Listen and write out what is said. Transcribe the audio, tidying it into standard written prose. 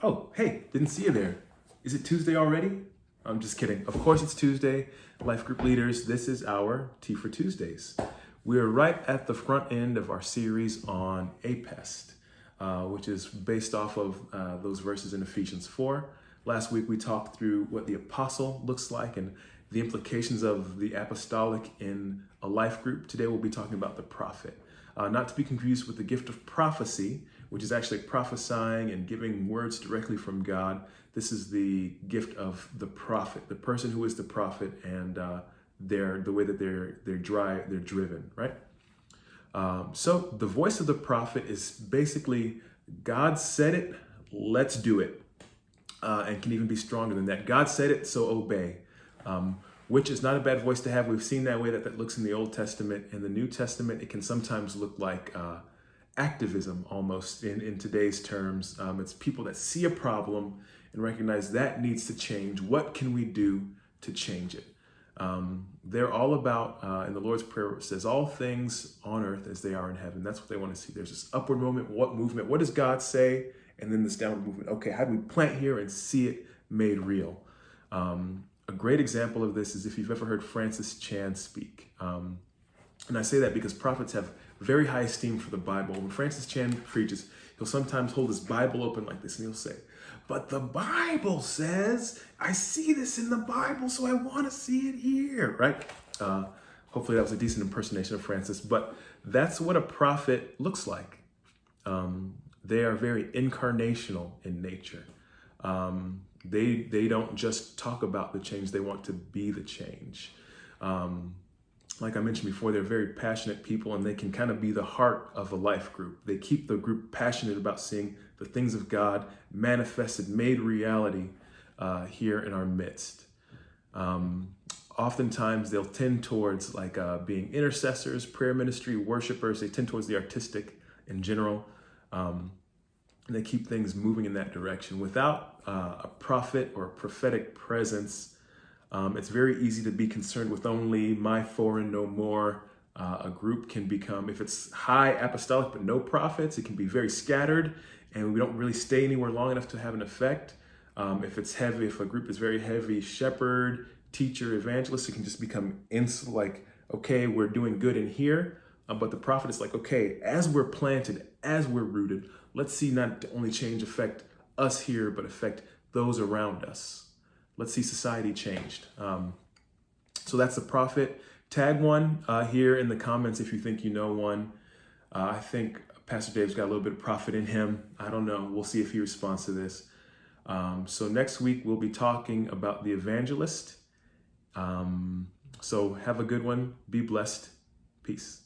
Oh, hey, didn't see you there. Is it Tuesday already? I'm just kidding. Of course it's Tuesday. Life group leaders, this is our Tea for Tuesdays. We're right at the front end of our series on APEST, which is based off of those verses in Ephesians 4. Last week we talked through what the apostle looks like and the implications of the apostolic in a life group. Today we'll be talking about the prophet. Not to be confused with the gift of prophecy, which is actually prophesying and giving words directly from God. This is the gift of the prophet, the person who is the prophet, and the way that they're driven, right? So the voice of the prophet is basically God said it, let's do it, and can even be stronger than that. God said it, so obey. Which is not a bad voice to have. We've seen that way that looks in the Old Testament. In the New Testament, it can sometimes look like activism almost in today's terms. It's people that see a problem and recognize that needs to change. What can we do to change it? They're all about, in the Lord's Prayer, it says, all things on earth as they are in heaven. That's what they want to see. There's this upward movement. What does God say? And then this downward movement. Okay, how do we plant here and see it made real? A great example of this is if you've ever heard Francis Chan speak. And I say that because prophets have very high esteem for the Bible. When Francis Chan preaches, he'll sometimes hold his Bible open like this and he'll say, but the Bible says, I see this in the Bible, so I want to see it here, right? Hopefully that was a decent impersonation of Francis, but that's what a prophet looks like. They are very incarnational in nature. They don't just talk about the change, they want to be the change. Like I mentioned before, they're very passionate people and they can kind of be the heart of a life group. They keep the group passionate about seeing the things of God manifested, made reality here in our midst. Oftentimes they'll tend towards being intercessors, prayer ministry, worshipers. They tend towards the artistic in general. And they keep things moving in that direction. Without a prophet or a prophetic presence, it's very easy to be concerned with only my four and no more. A group can become, if it's high apostolic but no prophets, it can be very scattered and we don't really stay anywhere long enough to have an effect. If it's heavy, if a group is very heavy shepherd, teacher, evangelist, it can just become like, okay, we're doing good in here. But the prophet is like, okay, as we're planted, as we're rooted, let's see not only change affect us here, but affect those around us. Let's see society changed. So that's the prophet. Tag one here in the comments if you think you know one. I think Pastor Dave's got a little bit of prophet in him. I don't know. We'll see if he responds to this. So next week we'll be talking about the evangelist. So have a good one. Be blessed. Peace.